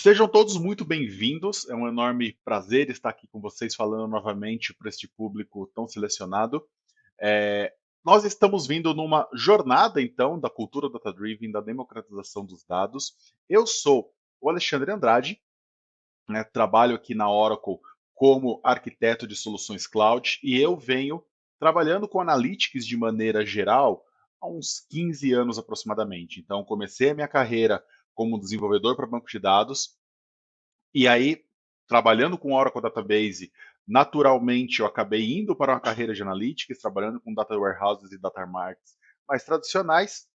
Sejam todos muito bem-vindos. É um enorme prazer estar aqui com vocês falando novamente para este público tão selecionado. É, Nós estamos vindo numa jornada, então, da cultura data-driven, da democratização dos dados. Eu sou o Alexandre Andrade, né, trabalho aqui na Oracle como arquiteto de soluções cloud e eu venho trabalhando com analytics de maneira geral há uns 15 anos aproximadamente. Então, comecei a minha carreira como desenvolvedor para banco de dados e aí, trabalhando com Oracle Database, naturalmente eu acabei indo para uma carreira de analytics, trabalhando com data warehouses e data marts mais tradicionais,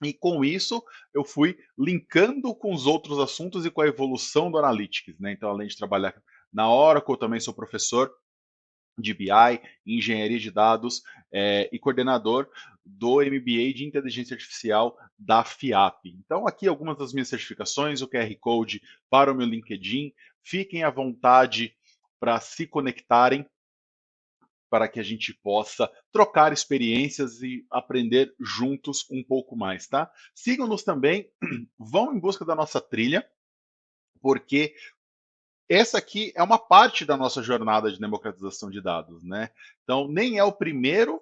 e com isso eu fui linkando com os outros assuntos e com a evolução do analytics, né? Então, além de trabalhar na Oracle, eu também sou professor de BI, engenharia de dados e coordenador do MBA de inteligência artificial da FIAP. Então, aqui algumas das minhas certificações, o QR Code para o meu LinkedIn. Fiquem à vontade para se conectarem para que a gente possa trocar experiências e aprender juntos um pouco mais, tá? Sigam-nos também, vão em busca da nossa trilha, porque essa aqui é uma parte da nossa jornada de democratização de dados, né? Então, nem é o primeiro,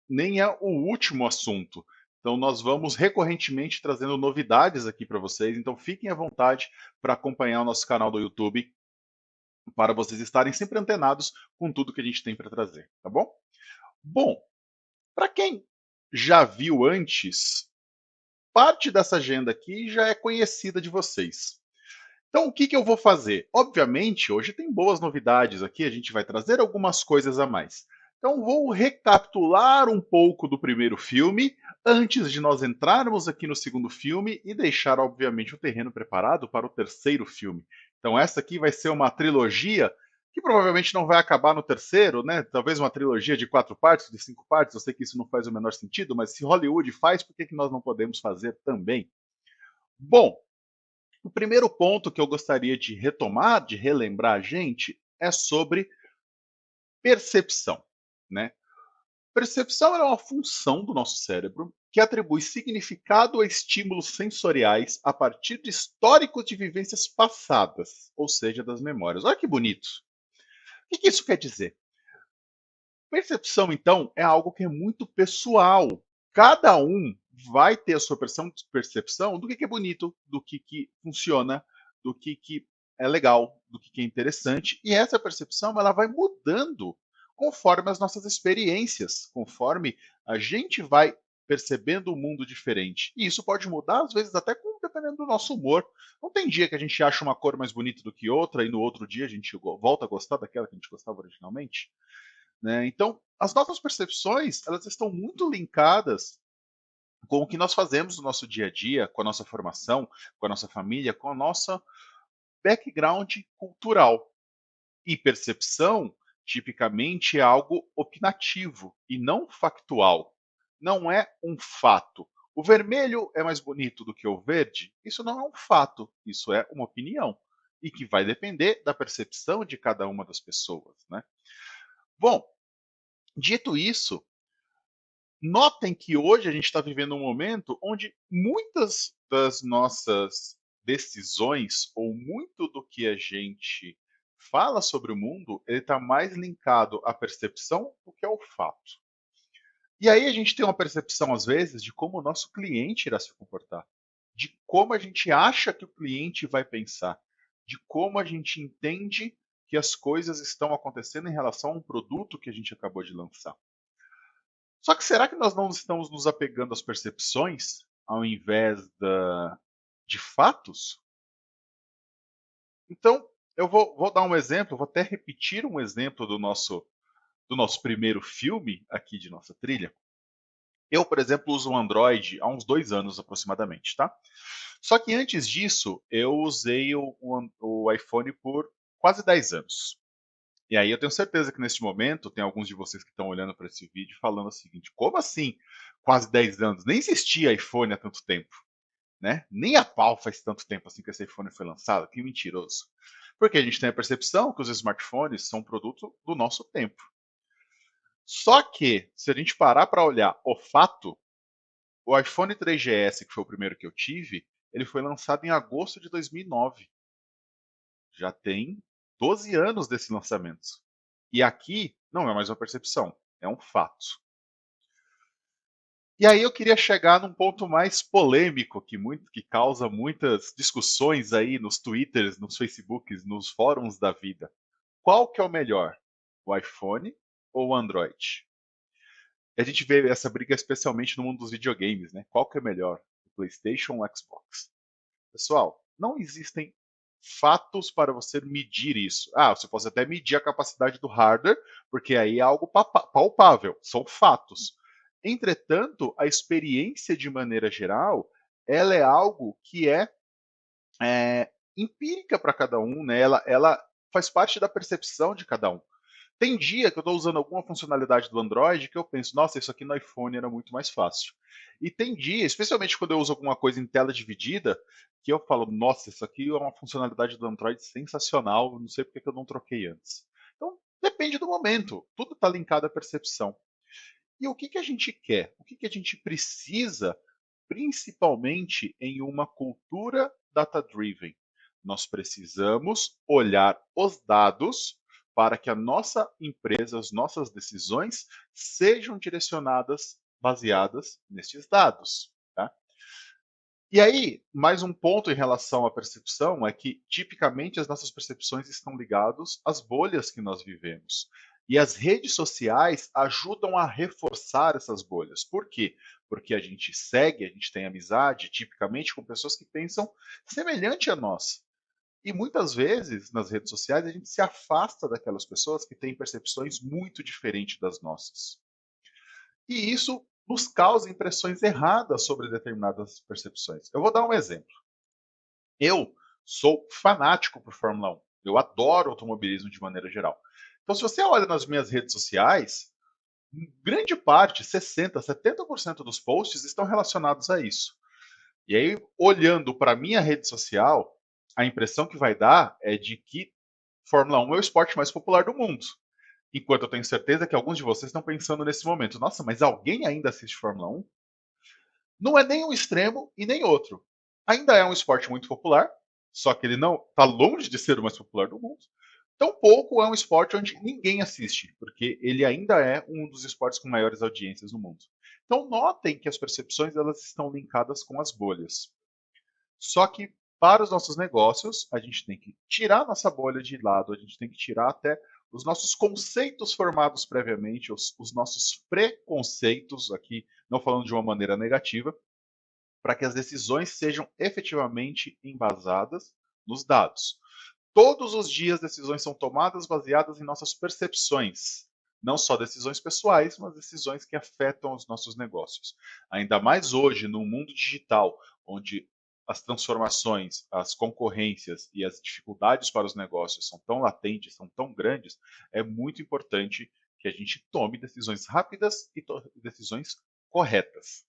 nem é o último assunto. Então, nós vamos recorrentemente trazendo novidades aqui para vocês. Então, fiquem à vontade para acompanhar o nosso canal do YouTube, para vocês estarem sempre antenados com tudo que a gente tem para trazer, tá bom? Bom, para quem já viu antes, parte dessa agenda aqui já é conhecida de vocês. Então, o que, que eu vou fazer? Obviamente, hoje tem boas novidades aqui, a gente vai trazer algumas coisas a mais. Então, vou recapitular um pouco do primeiro filme, antes de nós entrarmos aqui no segundo filme e deixar, obviamente, o terreno preparado para o terceiro filme. Então, essa aqui vai ser uma trilogia que provavelmente não vai acabar no terceiro, né? Talvez uma trilogia de 4 partes, de 5 partes. Eu sei que isso não faz o menor sentido, mas se Hollywood faz, por que, que nós não podemos fazer também? Bom, o primeiro ponto que eu gostaria de retomar, de relembrar a gente, é sobre percepção, né? Percepção é uma função do nosso cérebro que atribui significado a estímulos sensoriais a partir de históricos de vivências passadas, ou seja, das memórias. Olha que bonito. O que isso quer dizer? Percepção, então, é algo que é muito pessoal. Cada um vai ter a sua percepção do que é bonito, do que funciona, do que é legal, do que é interessante. E essa percepção ela vai mudando conforme as nossas experiências, conforme a gente vai percebendo o mundo diferente. E isso pode mudar, às vezes, até dependendo do nosso humor. Não tem dia que a gente acha uma cor mais bonita do que outra, e no outro dia a gente volta a gostar daquela que a gente gostava originalmente, né? Então, as nossas percepções elas estão muito linkadas com o que nós fazemos no nosso dia a dia, com a nossa formação, com a nossa família, com a nossa background cultural. E percepção, tipicamente, é algo opinativo e não factual. Não é um fato. O vermelho é mais bonito do que o verde? Isso não é um fato, isso é uma opinião. E que vai depender da percepção de cada uma das pessoas, né? Bom, dito isso, notem que hoje a gente está vivendo um momento onde muitas das nossas decisões, ou muito do que a gente fala sobre o mundo, ele está mais linkado à percepção do que ao fato. E aí a gente tem uma percepção, às vezes, de como o nosso cliente irá se comportar, de como a gente acha que o cliente vai pensar, de como a gente entende que as coisas estão acontecendo em relação a um produto que a gente acabou de lançar. Só que será que nós não estamos nos apegando às percepções ao invés de fatos? Então, eu vou dar um exemplo, vou até repetir um exemplo do nosso primeiro filme aqui de nossa trilha. Eu, por exemplo, uso o Android há uns 2 anos aproximadamente, tá? Só que antes disso, eu usei o iPhone por quase 10 anos. E aí eu tenho certeza que neste momento tem alguns de vocês que estão olhando para esse vídeo falando o seguinte: como assim? Quase 10 anos? Nem existia iPhone há tanto tempo, né? Nem a pau faz tanto tempo assim que esse iPhone foi lançado. Que mentiroso. Porque a gente tem a percepção que os smartphones são produto do nosso tempo. Só que, se a gente parar para olhar o fato, o iPhone 3GS, que foi o primeiro que eu tive, ele foi lançado em agosto de 2009. já tem 12 anos desse lançamento. E aqui não é mais uma percepção, é um fato. E aí eu queria chegar num ponto mais polêmico, que causa muitas discussões aí nos Twitters, nos Facebooks, nos fóruns da vida. Qual que é o melhor? O iPhone ou o Android? E a gente vê essa briga especialmente no mundo dos videogames, né? Qual que é melhor? O PlayStation ou o Xbox? Pessoal, não existem fatos para você medir isso. Ah, você pode até medir a capacidade do hardware, porque aí é algo palpável, são fatos. Entretanto, a experiência de maneira geral, ela é algo que é empírica para cada um, né? Ela faz parte da percepção de cada um. Tem dia que eu estou usando alguma funcionalidade do Android que eu penso, nossa, isso aqui no iPhone era muito mais fácil. E tem dia, especialmente quando eu uso alguma coisa em tela dividida, que eu falo, nossa, isso aqui é uma funcionalidade do Android sensacional, não sei porque que eu não troquei antes. Então, depende do momento, tudo está linkado à percepção. E o que, que a gente quer? O que, que a gente precisa, principalmente em uma cultura data-driven? Nós precisamos olhar os dados para que a nossa empresa, as nossas decisões sejam direcionadas, baseadas nesses dados. Tá? E aí, mais um ponto em relação à percepção é que, tipicamente, as nossas percepções estão ligadas às bolhas que nós vivemos. E as redes sociais ajudam a reforçar essas bolhas. Por quê? Porque a gente segue, a gente tem amizade, tipicamente, com pessoas que pensam semelhante a nós. E muitas vezes, nas redes sociais, a gente se afasta daquelas pessoas que têm percepções muito diferentes das nossas. E isso nos causa impressões erradas sobre determinadas percepções. Eu vou dar um exemplo. Eu sou fanático por Fórmula 1. Eu adoro automobilismo de maneira geral. Então, se você olha nas minhas redes sociais, grande parte, 60, 70% dos posts estão relacionados a isso. E aí, olhando para a minha rede social, a impressão que vai dar é de que Fórmula 1 é o esporte mais popular do mundo. Enquanto eu tenho certeza que alguns de vocês estão pensando nesse momento, nossa, mas alguém ainda assiste Fórmula 1? Não é nem um extremo e nem outro. Ainda é um esporte muito popular, só que ele não está longe de ser o mais popular do mundo. Tampouco é um esporte onde ninguém assiste, porque ele ainda é um dos esportes com maiores audiências no mundo. Então notem que as percepções elas estão linkadas com as bolhas. Só que para os nossos negócios, a gente tem que tirar nossa bolha de lado, a gente tem que tirar até os nossos conceitos formados previamente, os nossos preconceitos, aqui não falando de uma maneira negativa, para que as decisões sejam efetivamente embasadas nos dados. Todos os dias, decisões são tomadas baseadas em nossas percepções. Não só decisões pessoais, mas decisões que afetam os nossos negócios. Ainda mais hoje, no mundo digital, onde as transformações, as concorrências e as dificuldades para os negócios são tão latentes, são tão grandes, é muito importante que a gente tome decisões rápidas e decisões corretas.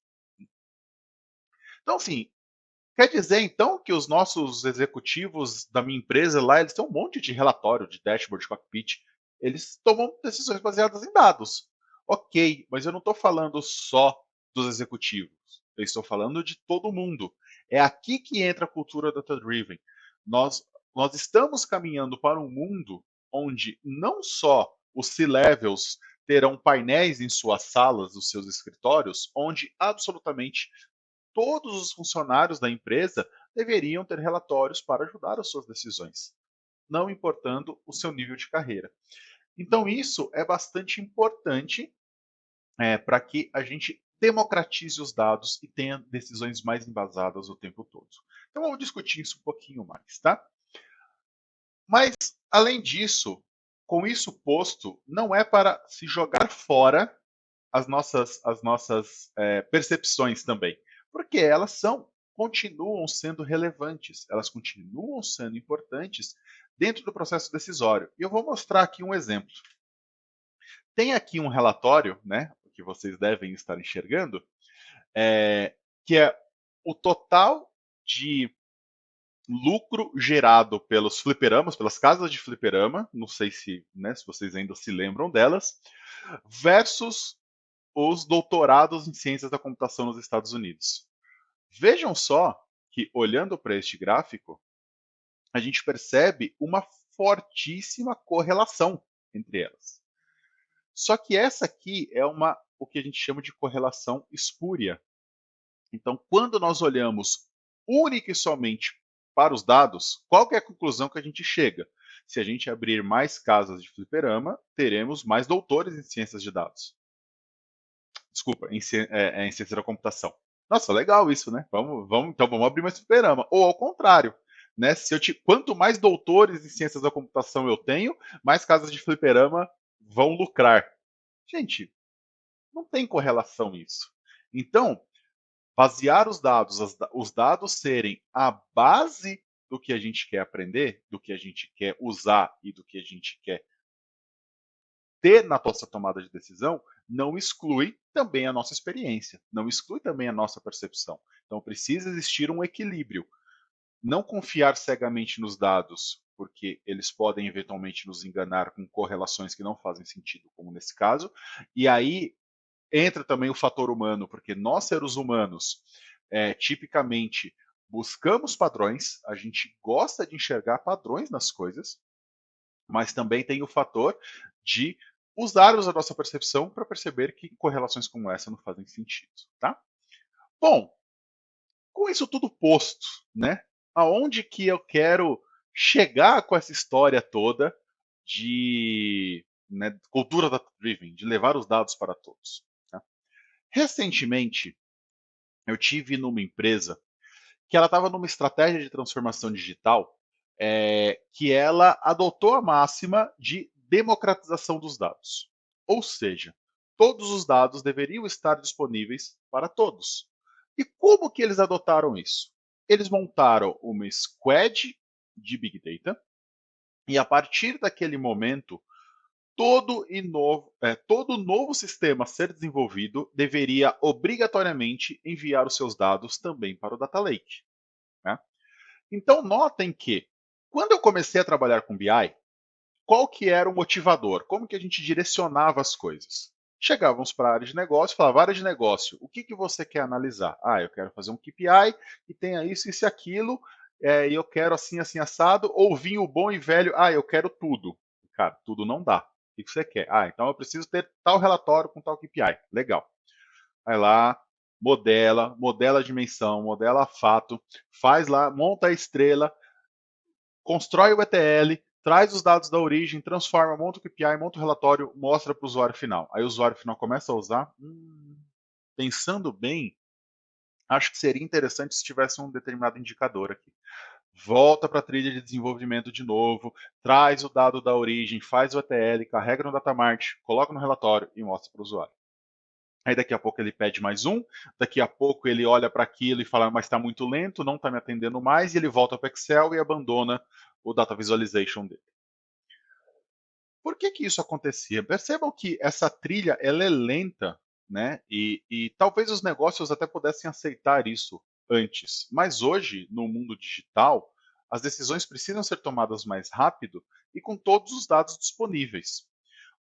Então, assim, quer dizer, então, que os nossos executivos da minha empresa lá, eles têm um monte de relatório, de dashboard, de cockpit. Eles tomam decisões baseadas em dados. Ok, mas eu não estou falando só dos executivos. Eu estou falando de todo mundo. É aqui que entra a cultura data-driven. Nós estamos caminhando para um mundo onde não só os C-levels terão painéis em suas salas, nos seus escritórios, onde absolutamente todos os funcionários da empresa deveriam ter relatórios para ajudar as suas decisões, não importando o seu nível de carreira. Então, isso é bastante importante para que a gente democratize os dados e tenha decisões mais embasadas o tempo todo. Então, vamos discutir isso um pouquinho mais, tá? Mas, além disso, com isso posto, não é para se jogar fora as nossas percepções também, porque elas continuam sendo relevantes, elas continuam sendo importantes dentro do processo decisório. E eu vou mostrar aqui um exemplo. Tem aqui um relatório, né, que vocês devem estar enxergando, que é o total de lucro gerado pelos fliperamas, pelas casas de fliperama, não sei se, né, se vocês ainda se lembram delas, versus os doutorados em ciências da computação nos Estados Unidos. Vejam só que, olhando para este gráfico, a gente percebe uma fortíssima correlação entre elas. Só que essa aqui é o que a gente chama de correlação espúria. Então, quando nós olhamos única e somente para os dados, qual que é a conclusão que a gente chega? Se a gente abrir mais casas de fliperama, teremos mais doutores em ciências de dados. Desculpa, em ciência da computação. Nossa, legal isso, né? Então vamos abrir mais fliperama. Ou ao contrário, né? Quanto mais doutores em ciências da computação eu tenho, mais casas de fliperama vão lucrar. Gente, não tem correlação isso. Então, basear os dados serem a base do que a gente quer aprender, do que a gente quer usar e do que a gente quer ter na nossa tomada de decisão, não exclui também a nossa experiência, não exclui também a nossa percepção. Então precisa existir um equilíbrio. Não confiar cegamente nos dados, porque eles podem eventualmente nos enganar com correlações que não fazem sentido, como nesse caso, e aí entra também o fator humano, porque nós, seres humanos, tipicamente buscamos padrões, a gente gosta de enxergar padrões nas coisas, mas também tem o fator de usarmos a nossa percepção para perceber que correlações como essa não fazem sentido, tá? Bom, com isso tudo posto, né? Aonde que eu quero chegar com essa história toda de cultura data-driven, de levar os dados para todos? Tá? Recentemente, eu tive numa empresa que ela estava numa estratégia de transformação digital que ela adotou a máxima de democratização dos dados. Ou seja, todos os dados deveriam estar disponíveis para todos. E como que eles adotaram isso? Eles montaram uma squad de Big Data e a partir daquele momento todo novo sistema a ser desenvolvido deveria obrigatoriamente enviar os seus dados também para o Data Lake. Né? Então notem que quando eu comecei a trabalhar com BI, qual que era o motivador? Como que a gente direcionava as coisas? Chegávamos para a área de negócio, falava, área de negócio, o que você quer analisar? Ah, eu quero fazer um KPI que tenha isso e aquilo, e eu quero assim, assim, assado, ou vinho bom e velho, eu quero tudo. Cara, tudo não dá. O que você quer? Então eu preciso ter tal relatório com tal KPI. Legal. Vai lá, modela a dimensão, modela a fato, faz lá, monta a estrela, constrói o ETL, traz os dados da origem, transforma, monta o KPI, monta o relatório, mostra para o usuário final. Aí o usuário final começa a usar. Pensando bem, acho que seria interessante se tivesse um determinado indicador aqui. Volta para a trilha de desenvolvimento de novo, traz o dado da origem, faz o ETL, carrega no datamart, coloca no relatório e mostra para o usuário. Aí daqui a pouco ele pede mais um, daqui a pouco ele olha para aquilo e fala, mas está muito lento, não está me atendendo mais, e ele volta para o Excel e abandona o Data Visualization dele. Por que isso acontecia? Percebam que essa trilha ela é lenta, né? E talvez os negócios até pudessem aceitar isso antes. Mas hoje, no mundo digital, as decisões precisam ser tomadas mais rápido e com todos os dados disponíveis.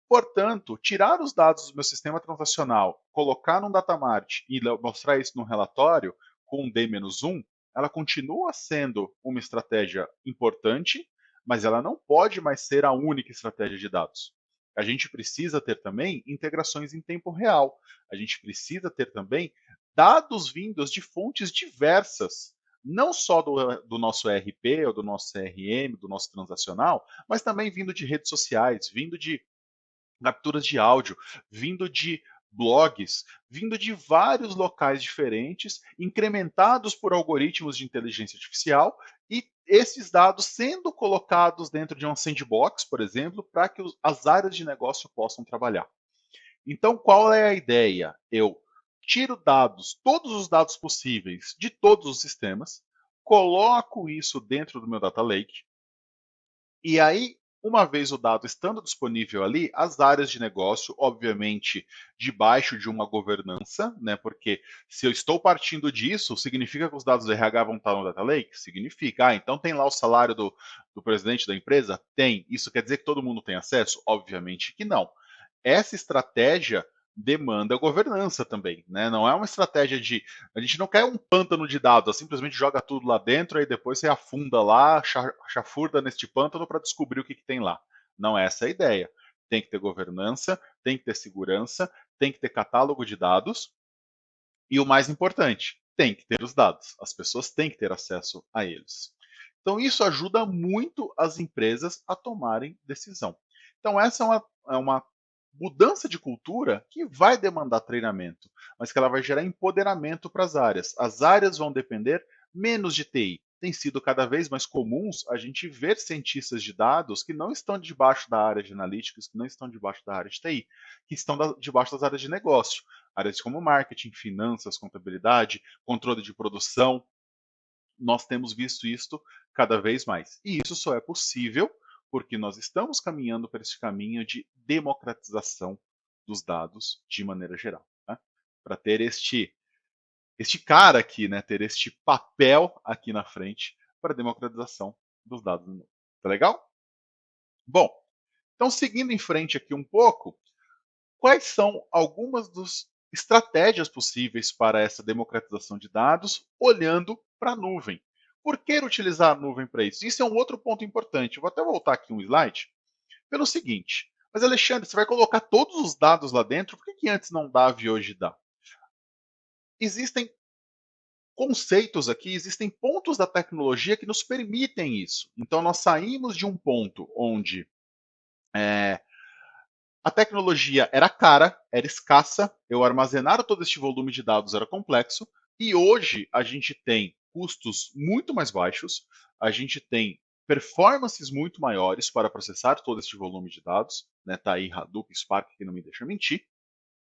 Portanto, tirar os dados do meu sistema transacional, colocar num datamart e mostrar isso num relatório com um D-1, ela continua sendo uma estratégia importante, mas ela não pode mais ser a única estratégia de dados. A gente precisa ter também integrações em tempo real. A gente precisa ter também dados vindos de fontes diversas, não só do nosso ERP ou do nosso CRM, do nosso transacional, mas também vindo de redes sociais, vindo de capturas de áudio, vindo de blogs, vindo de vários locais diferentes, incrementados por algoritmos de inteligência artificial, e esses dados sendo colocados dentro de um sandbox, por exemplo, para que as áreas de negócio possam trabalhar. Então, qual é a ideia? Eu tiro dados, todos os dados possíveis de todos os sistemas, coloco isso dentro do meu data lake, e aí, uma vez o dado estando disponível ali, as áreas de negócio, obviamente, debaixo de uma governança, né? Porque se eu estou partindo disso, significa que os dados do RH vão estar no Data Lake? Significa. Então tem lá o salário do presidente da empresa? Tem. Isso quer dizer que todo mundo tem acesso? Obviamente que não. Essa estratégia demanda governança também, né? Não é uma estratégia de a gente não quer um pântano de dados, simplesmente joga tudo lá dentro e depois você afunda lá, chafurda neste pântano para descobrir o que tem lá. Não é essa a ideia. Tem que ter governança, tem que ter segurança, tem que ter catálogo de dados e o mais importante, tem que ter os dados. As pessoas têm que ter acesso a eles. Então, isso ajuda muito as empresas a tomarem decisão. Então, essa é uma mudança de cultura que vai demandar treinamento, mas que ela vai gerar empoderamento para as áreas. As áreas vão depender menos de TI. Tem sido cada vez mais comuns a gente ver cientistas de dados que não estão debaixo da área de analytics, que não estão debaixo da área de TI, que estão debaixo das áreas de negócio. Áreas como marketing, finanças, contabilidade, controle de produção. Nós temos visto isto cada vez mais. E isso só é possível porque nós estamos caminhando para esse caminho de democratização dos dados de maneira geral. Né? Para ter este cara aqui, né, ter este papel aqui na frente para a democratização dos dados. Tá legal? Bom, então seguindo em frente aqui um pouco, quais são algumas das estratégias possíveis para essa democratização de dados olhando para a nuvem? Por que utilizar a nuvem para isso? Isso é um outro ponto importante. Eu vou até voltar aqui um slide pelo seguinte. Mas, Alexandre, você vai colocar todos os dados lá dentro? Por que antes não dava e hoje dá? Existem conceitos aqui, existem pontos da tecnologia que nos permitem isso. Então, nós saímos de um ponto onde a tecnologia era cara, era escassa, eu armazenar todo este volume de dados era complexo, e hoje a gente tem custos muito mais baixos, a gente tem performances muito maiores para processar todo este volume de dados, né? Tá aí Hadoop, Spark, que não me deixa mentir,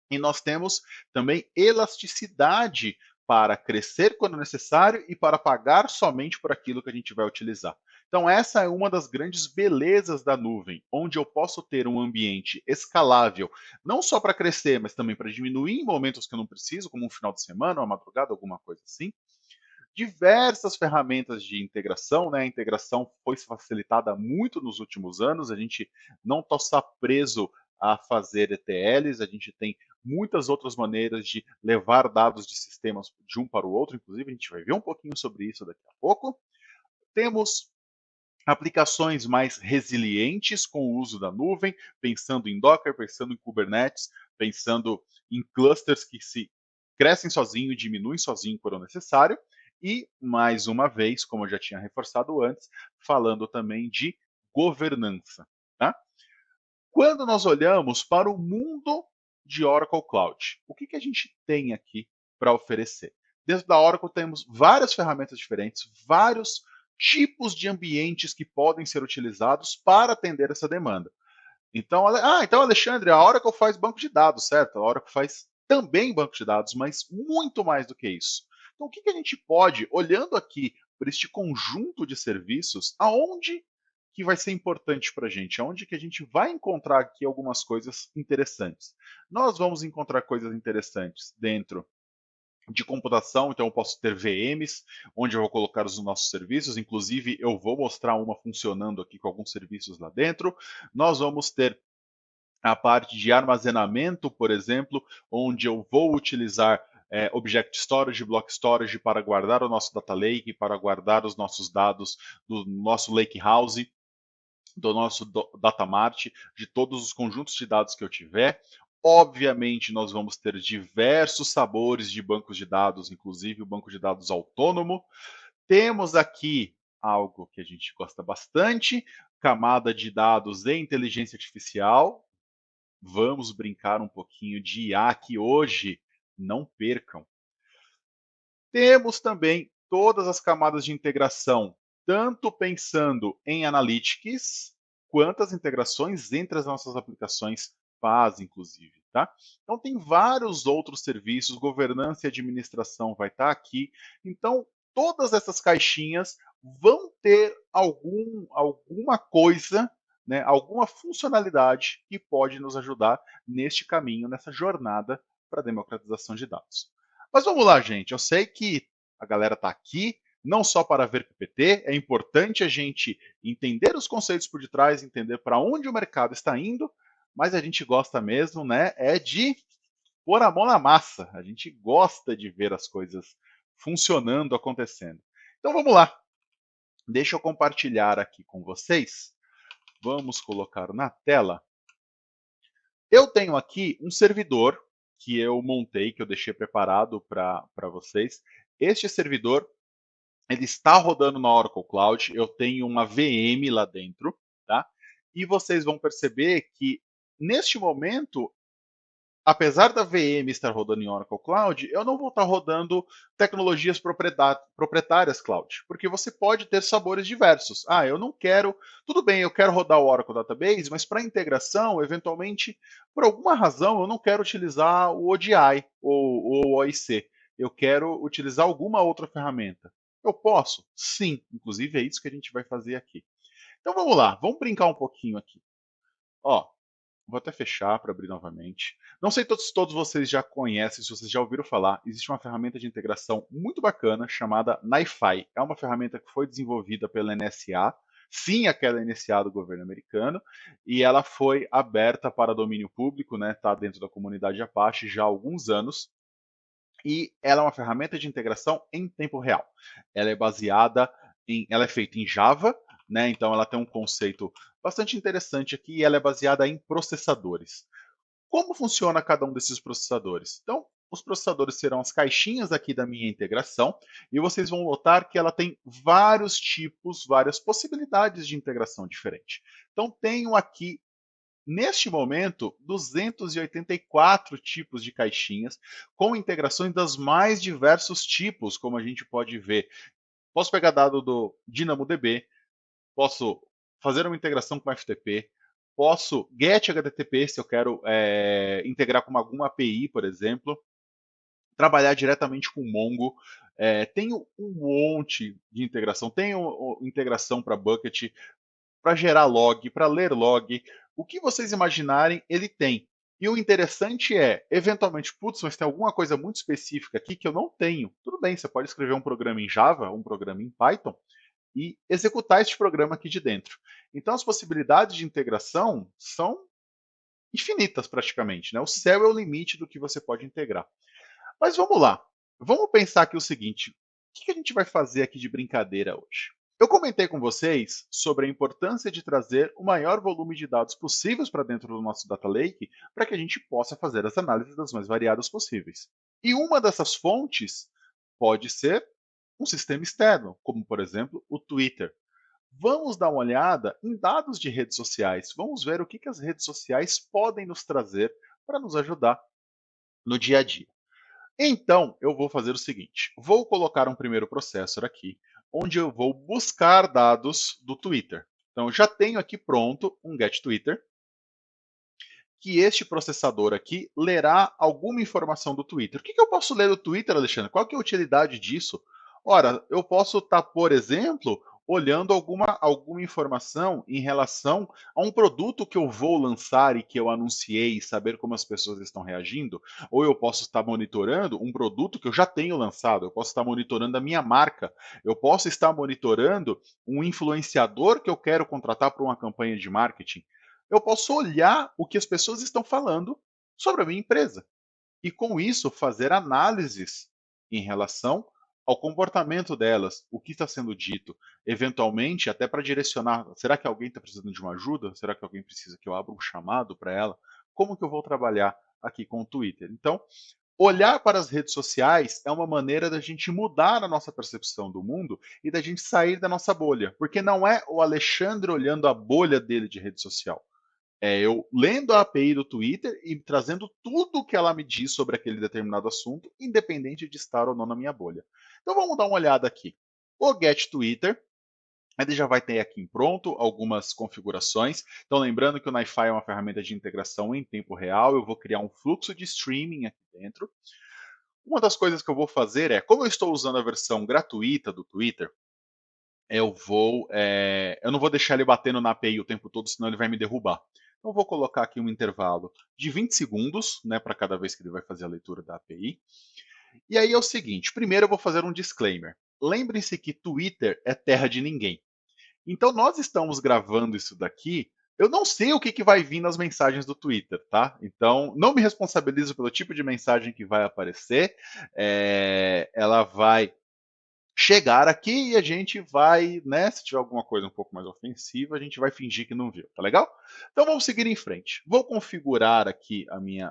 e nós temos também elasticidade para crescer quando necessário e para pagar somente por aquilo que a gente vai utilizar. Então, essa é uma das grandes belezas da nuvem, onde eu posso ter um ambiente escalável, não só para crescer, mas também para diminuir em momentos que eu não preciso, como um final de semana, uma madrugada, alguma coisa assim. Diversas ferramentas de integração, né? A integração foi facilitada muito nos últimos anos, a gente não está preso a fazer ETLs, a gente tem muitas outras maneiras de levar dados de sistemas de um para o outro, inclusive a gente vai ver um pouquinho sobre isso daqui a pouco. Temos aplicações mais resilientes com o uso da nuvem, pensando em Docker, pensando em Kubernetes, pensando em clusters que se crescem sozinho e diminuem sozinho quando necessário. E, mais uma vez, como eu já tinha reforçado antes, falando também de governança. Tá? Quando nós olhamos para o mundo de Oracle Cloud, o que a gente tem aqui para oferecer? Dentro da Oracle temos várias ferramentas diferentes, vários tipos de ambientes que podem ser utilizados para atender essa demanda. Então, Alexandre, a Oracle faz banco de dados, certo? A Oracle faz também banco de dados, mas muito mais do que isso. Então, o que a gente pode, olhando aqui para este conjunto de serviços, aonde que vai ser importante para a gente? Aonde que a gente vai encontrar aqui algumas coisas interessantes? Nós vamos encontrar coisas interessantes dentro de computação, então eu posso ter VMs, onde eu vou colocar os nossos serviços, inclusive eu vou mostrar uma funcionando aqui com alguns serviços lá dentro. Nós vamos ter a parte de armazenamento, por exemplo, onde eu vou utilizar Object Storage, Block Storage para guardar o nosso Data Lake, para guardar os nossos dados do nosso Lake House, do nosso Data Mart, de todos os conjuntos de dados que eu tiver. Obviamente, nós vamos ter diversos sabores de bancos de dados, inclusive o banco de dados autônomo. Temos aqui algo que a gente gosta bastante, camada de dados e inteligência artificial. Vamos brincar um pouquinho de IA aqui hoje, não percam. Temos também todas as camadas de integração, tanto pensando em analytics, quanto as integrações entre as nossas aplicações PaaS, inclusive. Tá? Então, tem vários outros serviços, governança e administração vai estar aqui. Então, todas essas caixinhas vão ter alguma coisa, né, alguma funcionalidade que pode nos ajudar neste caminho, nessa jornada para a democratização de dados. Mas vamos lá, gente. Eu sei que a galera está aqui não só para ver PPT, é importante a gente entender os conceitos por detrás, entender para onde o mercado está indo, mas a gente gosta mesmo, né, é de pôr a mão na massa, a gente gosta de ver as coisas funcionando, acontecendo. Então vamos lá, deixa eu compartilhar aqui com vocês. Vamos colocar na tela. Eu tenho aqui um servidor que eu montei, que eu deixei preparado para vocês. Este servidor ele está rodando na Oracle Cloud, eu tenho uma VM lá dentro, tá? E vocês vão perceber que neste momento, apesar da VM estar rodando em Oracle Cloud, eu não vou estar rodando tecnologias proprietárias cloud, porque você pode ter sabores diversos. Ah, eu não quero, tudo bem, eu quero rodar o Oracle Database, mas para integração, eventualmente, por alguma razão, eu não quero utilizar o ODI ou o OIC. Eu quero utilizar alguma outra ferramenta. Eu posso? Sim. Inclusive é isso que a gente vai fazer aqui. Então vamos lá, vamos brincar um pouquinho aqui. Ó, vou até fechar para abrir novamente. Não sei se todos vocês já conhecem, se vocês já ouviram falar, existe uma ferramenta de integração muito bacana chamada NiFi. É uma ferramenta que foi desenvolvida pela NSA, sim, aquela NSA do governo americano, e ela foi aberta para domínio público, né? Está dentro da comunidade Apache já há alguns anos. E ela é uma ferramenta de integração em tempo real. Ela é baseada ela é feita em Java, né? Então ela tem um conceito bastante interessante aqui e ela é baseada em processadores. Como funciona cada um desses processadores? Então, os processadores serão as caixinhas aqui da minha integração e vocês vão notar que ela tem vários tipos, várias possibilidades de integração diferente. Então, tenho aqui neste momento, 284 tipos de caixinhas, com integrações dos mais diversos tipos, como a gente pode ver. Posso pegar dado do DynamoDB, posso fazer uma integração com FTP, posso get HTTP se eu quero integrar com alguma API, por exemplo, trabalhar diretamente com Mongo. Tenho um monte de integração. Tenho integração para Bucket, para gerar log, para ler log, o que vocês imaginarem, ele tem. E o interessante é, eventualmente, putz, mas tem alguma coisa muito específica aqui que eu não tenho. Tudo bem, você pode escrever um programa em Java, um programa em Python, e executar este programa aqui de dentro. Então as possibilidades de integração são infinitas praticamente, né? O céu é o limite do que você pode integrar. Mas vamos lá. Vamos pensar aqui o seguinte: o que a gente vai fazer aqui de brincadeira hoje? Eu comentei com vocês sobre a importância de trazer o maior volume de dados possíveis para dentro do nosso Data Lake para que a gente possa fazer as análises das mais variadas possíveis. E uma dessas fontes pode ser um sistema externo, como por exemplo o Twitter. Vamos dar uma olhada em dados de redes sociais. Vamos ver o que as redes sociais podem nos trazer para nos ajudar no dia a dia. Então, eu vou fazer o seguinte: vou colocar um primeiro processor aqui, onde eu vou buscar dados do Twitter. Então, eu já tenho aqui pronto um GetTwitter, que este processador aqui lerá alguma informação do Twitter. O que eu posso ler do Twitter, Alexandre? Qual que é a utilidade disso? Ora, eu posso estar, por exemplo, olhando alguma informação em relação a um produto que eu vou lançar e que eu anunciei, saber como as pessoas estão reagindo, ou eu posso estar monitorando um produto que eu já tenho lançado, eu posso estar monitorando a minha marca, eu posso estar monitorando um influenciador que eu quero contratar para uma campanha de marketing. Eu posso olhar o que as pessoas estão falando sobre a minha empresa e, com isso, fazer análises em relação ao comportamento delas, o que está sendo dito, eventualmente até para direcionar, será que alguém está precisando de uma ajuda? Será que alguém precisa que eu abra um chamado para ela? Como que eu vou trabalhar aqui com o Twitter? Então, olhar para as redes sociais é uma maneira da gente mudar a nossa percepção do mundo e da gente sair da nossa bolha, porque não é o Alexandre olhando a bolha dele de rede social. É eu lendo a API do Twitter e trazendo tudo o que ela me diz sobre aquele determinado assunto, independente de estar ou não na minha bolha. Então vamos dar uma olhada aqui. O Get Twitter, ele já vai ter aqui em pronto algumas configurações. Então lembrando que o NiFi é uma ferramenta de integração em tempo real, eu vou criar um fluxo de streaming aqui dentro. Uma das coisas que eu vou fazer é, como eu estou usando a versão gratuita do Twitter, eu não vou deixar ele batendo na API o tempo todo, senão ele vai me derrubar. Então, eu vou colocar aqui um intervalo de 20 segundos, né, para cada vez que ele vai fazer a leitura da API. E aí é o seguinte: primeiro eu vou fazer um disclaimer. Lembrem-se que Twitter é terra de ninguém. Então, nós estamos gravando isso daqui Eu não sei o que, que vai vir nas mensagens do Twitter, tá? Então, não me responsabilizo pelo tipo de mensagem que vai aparecer. Ela vai chegar aqui e a gente vai, né? Se tiver alguma coisa um pouco mais ofensiva, a gente vai fingir que não viu, tá legal? Então vamos seguir em frente. Vou configurar aqui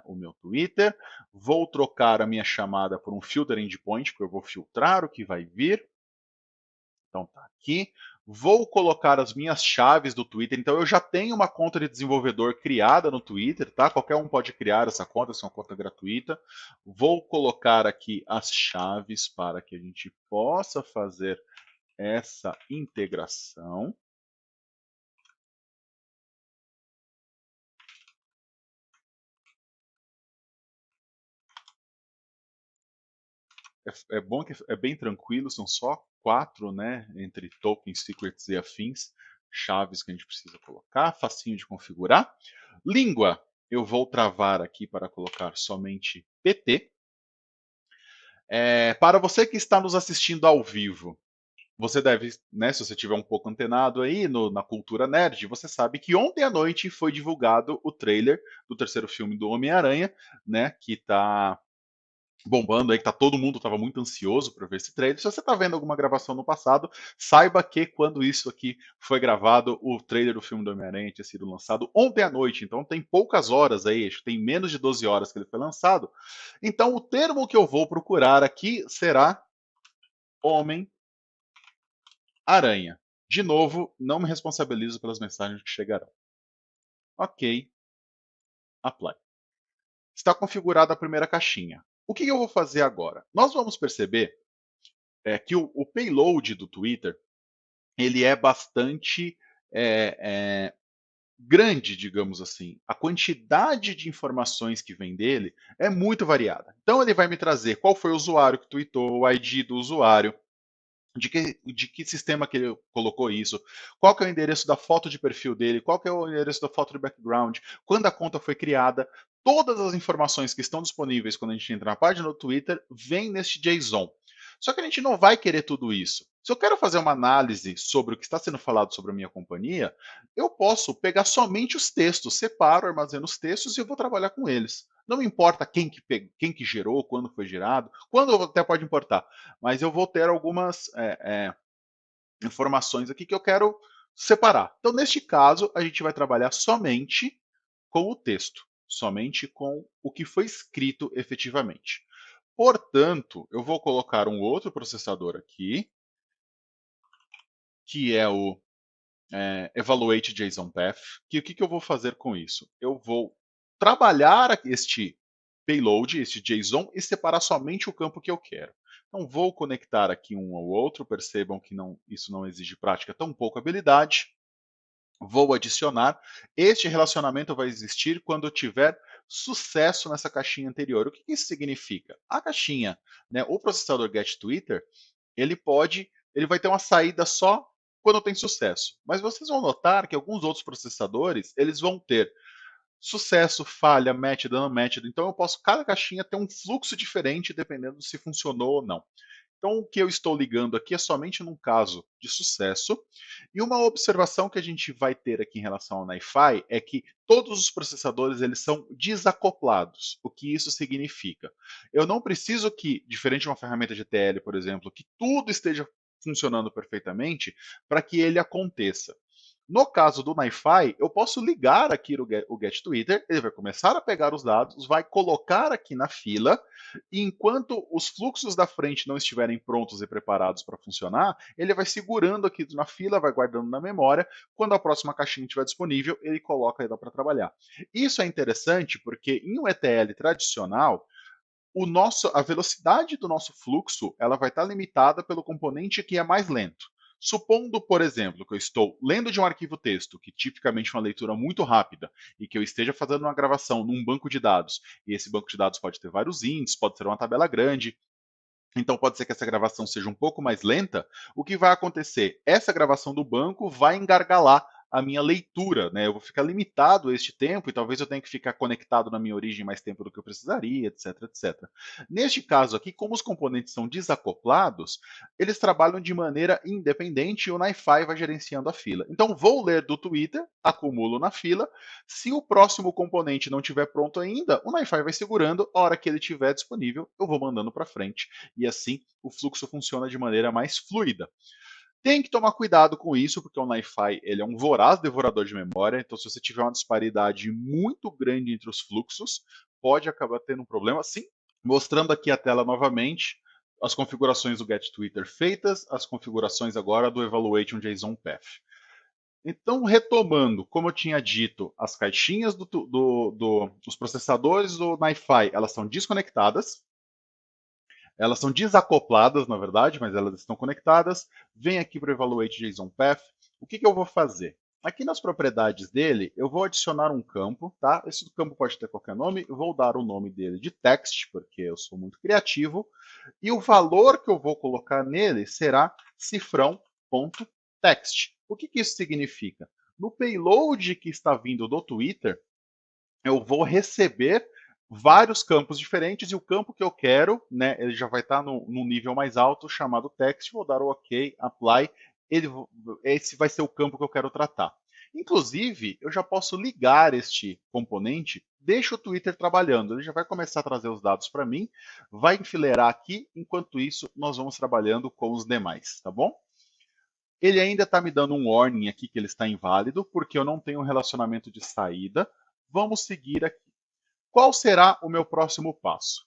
o meu Twitter, vou trocar a minha chamada por um filter endpoint, porque eu vou filtrar o que vai vir. Então tá aqui. Vou colocar as minhas chaves do Twitter. Então eu já tenho uma conta de desenvolvedor criada no Twitter, tá? Qualquer um pode criar essa conta, essa é uma conta gratuita. Vou colocar aqui as chaves para que a gente possa fazer essa integração. É bom que é bem tranquilo, são só 4, né? Entre tokens, secrets e afins, chaves que a gente precisa colocar, facinho de configurar. Língua, eu vou travar aqui para colocar somente PT. Para você que está nos assistindo ao vivo, você deve, né, se você tiver um pouco antenado aí na cultura nerd, você sabe que ontem à noite foi divulgado o trailer do terceiro filme do Homem-Aranha, né, que está bombando aí, que tá todo mundo estava muito ansioso para ver esse trailer. Se você está vendo alguma gravação no passado, saiba que quando isso aqui foi gravado, o trailer do filme do Homem-Aranha tinha sido lançado ontem à noite, então tem poucas horas aí, acho que tem menos de 12 horas que ele foi lançado. Então o termo que eu vou procurar aqui será Homem-Aranha. De novo, não me responsabilizo pelas mensagens que chegarão. Ok, apply. Está configurada a primeira caixinha. O que eu vou fazer agora? Nós vamos perceber que o payload do Twitter ele é bastante é, é, grande, digamos assim. A quantidade de informações que vem dele é muito variada. Então ele vai me trazer qual foi o usuário que tweetou, o ID do usuário, de que sistema que ele colocou isso, qual que é o endereço da foto de perfil dele, qual que é o endereço da foto de background, quando a conta foi criada. Todas as informações que estão disponíveis quando a gente entra na página do Twitter vêm neste JSON. Só que a gente não vai querer tudo isso. Se eu quero fazer uma análise sobre o que está sendo falado sobre a minha companhia, eu posso pegar somente os textos, separo, armazeno os textos e eu vou trabalhar com eles. Não me importa quem que gerou, quando foi gerado, quando até pode importar, mas eu vou ter algumas informações aqui que eu quero separar. Então, neste caso, a gente vai trabalhar somente com o texto, somente com o que foi escrito efetivamente. Portanto, eu vou colocar um outro processador aqui, que é o Evaluate JSON Path, que o que eu vou fazer com isso? Eu vou trabalhar este payload, este JSON, e separar somente o campo que eu quero. Então, vou conectar aqui um ao outro, percebam que isso não exige prática, tão pouco habilidade. Vou adicionar. Este relacionamento vai existir quando eu tiver sucesso nessa caixinha anterior. O que isso significa? A caixinha, né, o processador getTwitter, ele vai ter uma saída só quando tem sucesso. Mas vocês vão notar que alguns outros processadores, eles vão ter sucesso, falha, match, dano match. Então eu posso, cada caixinha ter um fluxo diferente dependendo se funcionou ou não. Então, o que eu estou ligando aqui é somente num caso de sucesso. E uma observação que a gente vai ter aqui em relação ao NiFi é que todos os processadores eles são desacoplados. O que isso significa? Eu não preciso que, diferente de uma ferramenta GTL, por exemplo, que tudo esteja funcionando perfeitamente para que ele aconteça. No caso do NiFi, eu posso ligar aqui o GetTwitter, ele vai começar a pegar os dados, vai colocar aqui na fila, e enquanto os fluxos da frente não estiverem prontos e preparados para funcionar, ele vai segurando aqui na fila, vai guardando na memória. Quando a próxima caixinha estiver disponível, ele coloca e dá para trabalhar. Isso é interessante porque em um ETL tradicional, a velocidade do nosso fluxo ela vai estar limitada pelo componente que é mais lento. Supondo, por exemplo, que eu estou lendo de um arquivo texto, que tipicamente é uma leitura muito rápida, e que eu esteja fazendo uma gravação num banco de dados, e esse banco de dados pode ter vários índices, pode ser uma tabela grande, então pode ser que essa gravação seja um pouco mais lenta. O que vai acontecer? Essa gravação do banco vai engargalar a minha leitura, né? Eu vou ficar limitado a este tempo e talvez eu tenha que ficar conectado na minha origem mais tempo do que eu precisaria, etc, etc. Neste caso aqui, como os componentes são desacoplados, eles trabalham de maneira independente e o NiFi vai gerenciando a fila. Então, vou ler do Twitter, acumulo na fila. Se o próximo componente não estiver pronto ainda, o NiFi vai segurando. A hora que ele estiver disponível, eu vou mandando para frente. E assim, o fluxo funciona de maneira mais fluida. Tem que tomar cuidado com isso, porque o NiFi ele é um voraz devorador de memória. Então, se você tiver uma disparidade muito grande entre os fluxos, pode acabar tendo um problema. Sim, mostrando aqui a tela novamente, as configurações do GetTwitter feitas, as configurações agora do Evaluation JSON Path. Então, retomando, como eu tinha dito, as caixinhas dos processadores do NiFi, elas são desconectadas, elas são desacopladas, na verdade, mas elas estão conectadas. Vem aqui para o Evaluate JSON Path. O que eu vou fazer? Aqui nas propriedades dele, eu vou adicionar um campo, tá? Esse campo pode ter qualquer nome. Eu vou dar o nome dele de text, porque eu sou muito criativo. E o valor que eu vou colocar nele será cifrão.text. O que isso significa? No payload que está vindo do Twitter, eu vou receber vários campos diferentes e o campo que eu quero, né, ele já vai estar num nível mais alto chamado text, vou dar o OK, apply, esse vai ser o campo que eu quero tratar. Inclusive, eu já posso ligar este componente, deixa o Twitter trabalhando, ele já vai começar a trazer os dados para mim, vai enfileirar aqui, enquanto isso nós vamos trabalhando com os demais, tá bom? Ele ainda está me dando um warning aqui que ele está inválido, porque eu não tenho um relacionamento de saída. Vamos seguir aqui. Qual será o meu próximo passo?